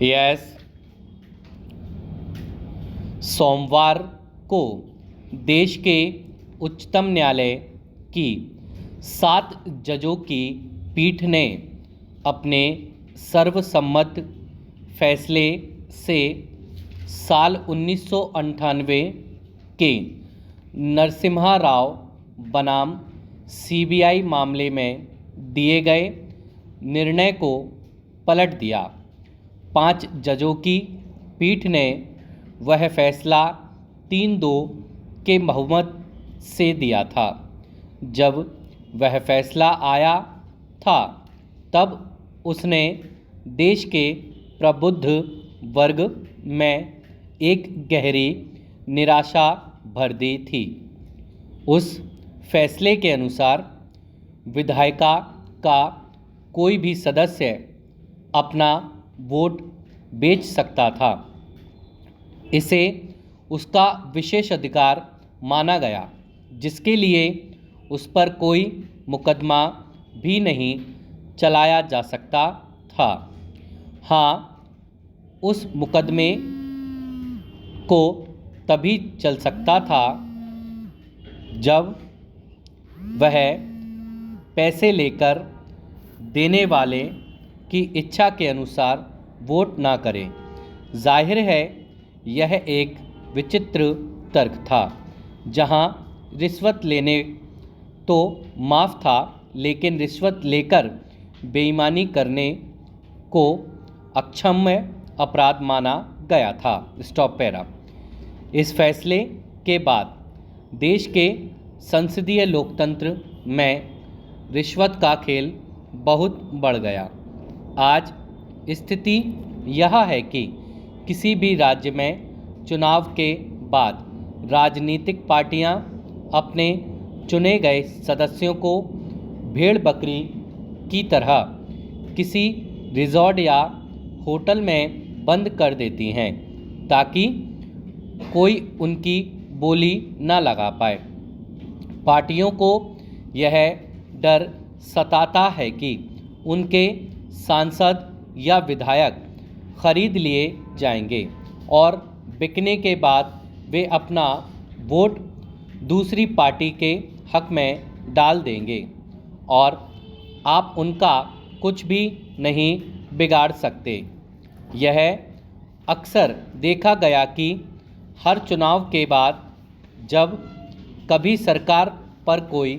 Yes. सोमवार को देश के उच्चतम न्यायालय की 7 जजों की पीठ ने अपने सर्वसम्मत फैसले से साल 1998 के नरसिम्हा राव बनाम सीबीआई मामले में दिए गए निर्णय को पलट दिया। 5 जजों की पीठ ने वह फैसला 3-2 के बहुमत से दिया था। जब वह फैसला आया था तब उसने देश के प्रबुद्ध वर्ग में एक गहरी निराशा भर दी थी। उस फैसले के अनुसार विधायिका का कोई भी सदस्य अपना वोट बेच सकता था। इसे उसका विशेष अधिकार माना गया, जिसके लिए उस पर कोई मुकदमा भी नहीं चलाया जा सकता था। हाँ, उस मुकदमे को तभी चल सकता था जब वह पैसे लेकर देने वाले की इच्छा के अनुसार वोट ना करे। जाहिर है यह एक विचित्र तर्क था, जहां रिश्वत लेने तो माफ़ था, लेकिन रिश्वत लेकर बेईमानी करने को अक्षम्य अपराध माना गया था। Stop para. इस फैसले के बाद देश के संसदीय लोकतंत्र में रिश्वत का खेल बहुत बढ़ गया। आज स्थिति यह है कि किसी भी राज्य में चुनाव के बाद राजनीतिक पार्टियां अपने चुने गए सदस्यों को भेड़ बकरी की तरह किसी रिजॉर्ट या होटल में बंद कर देती हैं, ताकि कोई उनकी बोली न लगा पाए। पार्टियों को यह डर सताता है कि उनके सांसद या विधायक खरीद लिए जाएंगे और बिकने के बाद वे अपना वोट दूसरी पार्टी के हक में डाल देंगे और आप उनका कुछ भी नहीं बिगाड़ सकते। यह अक्सर देखा गया कि हर चुनाव के बाद जब कभी सरकार पर कोई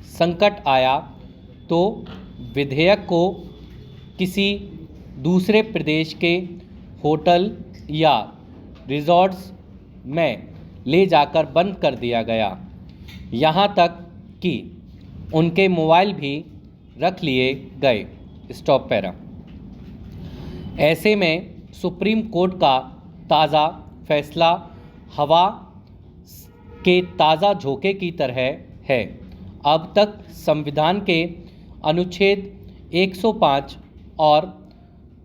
संकट आया तो विधेयक को किसी दूसरे प्रदेश के होटल या रिजॉर्ट्स में ले जाकर बंद कर दिया गया। यहाँ तक कि उनके मोबाइल भी रख लिए गए। Stop para. ऐसे में सुप्रीम कोर्ट का ताज़ा फैसला हवा के ताज़ा झोंके की तरह है। अब तक संविधान के अनुच्छेद 105 और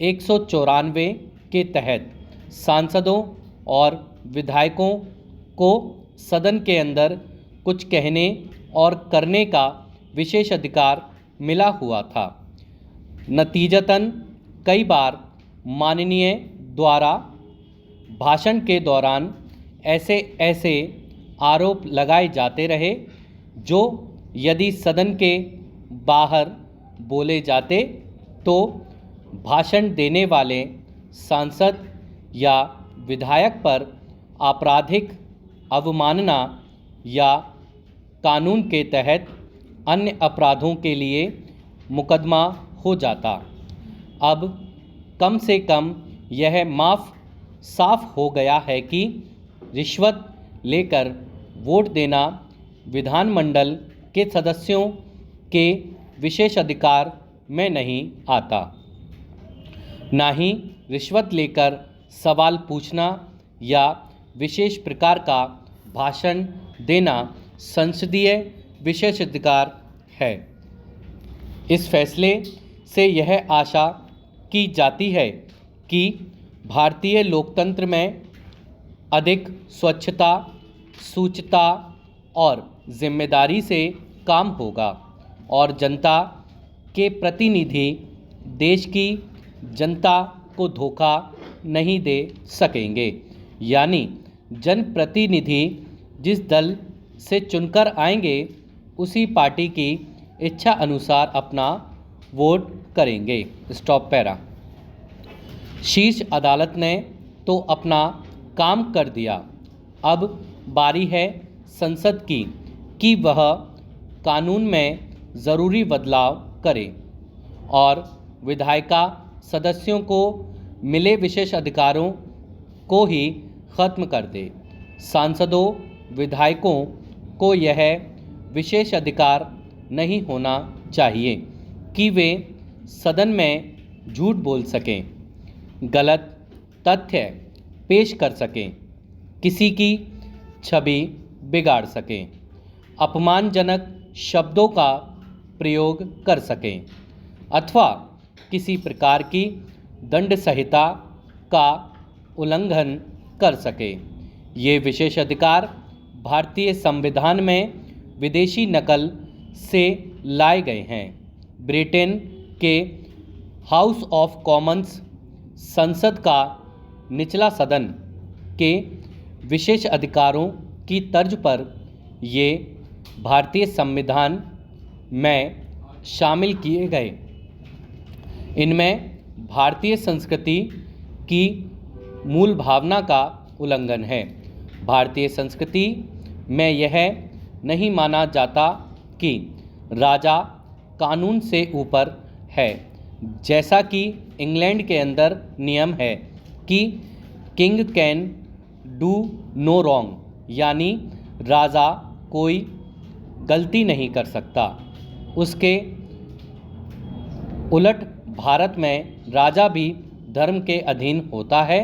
194 के तहत सांसदों और विधायकों को सदन के अंदर कुछ कहने और करने का विशेष अधिकार मिला हुआ था। नतीजतन कई बार माननीय द्वारा भाषण के दौरान ऐसे आरोप लगाए जाते रहे, जो यदि सदन के बाहर बोले जाते तो भाषण देने वाले सांसद या विधायक पर आपराधिक अवमानना या कानून के तहत अन्य अपराधों के लिए मुकदमा हो जाता। अब कम से कम यह साफ हो गया है कि रिश्वत लेकर वोट देना विधानमंडल के सदस्यों के विशेष अधिकार में नहीं आता। ना ही रिश्वत लेकर सवाल पूछना या विशेष प्रकार का भाषण देना संसदीय विशेषाधिकार है। इस फैसले से यह आशा की जाती है कि भारतीय लोकतंत्र में अधिक स्वच्छता, शुचिता और जिम्मेदारी से काम होगा और जनता के प्रतिनिधि देश की जनता को धोखा नहीं दे सकेंगे। यानी जनप्रतिनिधि जिस दल से चुनकर आएंगे उसी पार्टी की इच्छा अनुसार अपना वोट करेंगे। Stop para. शीर्ष अदालत ने तो अपना काम कर दिया, अब बारी है संसद की कि वह कानून में ज़रूरी बदलाव करे और विधायिका सदस्यों को मिले विशेष अधिकारों को ही ख़त्म कर दे। सांसदों विधायकों को यह विशेष अधिकार नहीं होना चाहिए कि वे सदन में झूठ बोल सकें, गलत तथ्य पेश कर सकें, किसी की छवि बिगाड़ सकें, अपमानजनक शब्दों का प्रयोग कर सकें अथवा किसी प्रकार की दंड संहिता का उल्लंघन कर सकें। ये विशेष अधिकार भारतीय संविधान में विदेशी नकल से लाए गए हैं। ब्रिटेन के हाउस ऑफ कॉमन्स संसद का निचला सदन के विशेष अधिकारों की तर्ज पर ये भारतीय संविधान में शामिल किए गए। इनमें भारतीय संस्कृति की मूल भावना का उल्लंघन है। भारतीय संस्कृति में यह नहीं माना जाता कि राजा कानून से ऊपर है, जैसा कि इंग्लैंड के अंदर नियम है कि king can do no wrong, यानी राजा कोई गलती नहीं कर सकता। उसके उलट भारत में राजा भी धर्म के अधीन होता है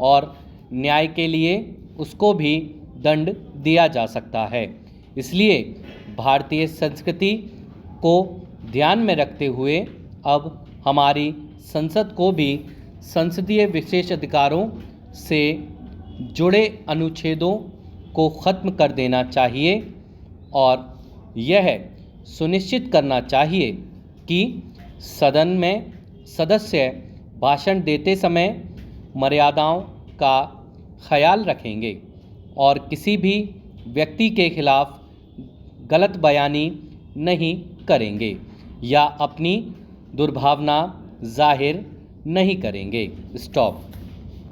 और न्याय के लिए उसको भी दंड दिया जा सकता है। इसलिए भारतीय संस्कृति को ध्यान में रखते हुए अब हमारी संसद को भी संसदीय विशेष अधिकारों से जुड़े अनुच्छेदों को ख़त्म कर देना चाहिए और यह सुनिश्चित करना चाहिए कि सदन में सदस्य भाषण देते समय मर्यादाओं का ख्याल रखेंगे और किसी भी व्यक्ति के खिलाफ गलत बयानी नहीं करेंगे या अपनी दुर्भावना जाहिर नहीं करेंगे। स्टॉप।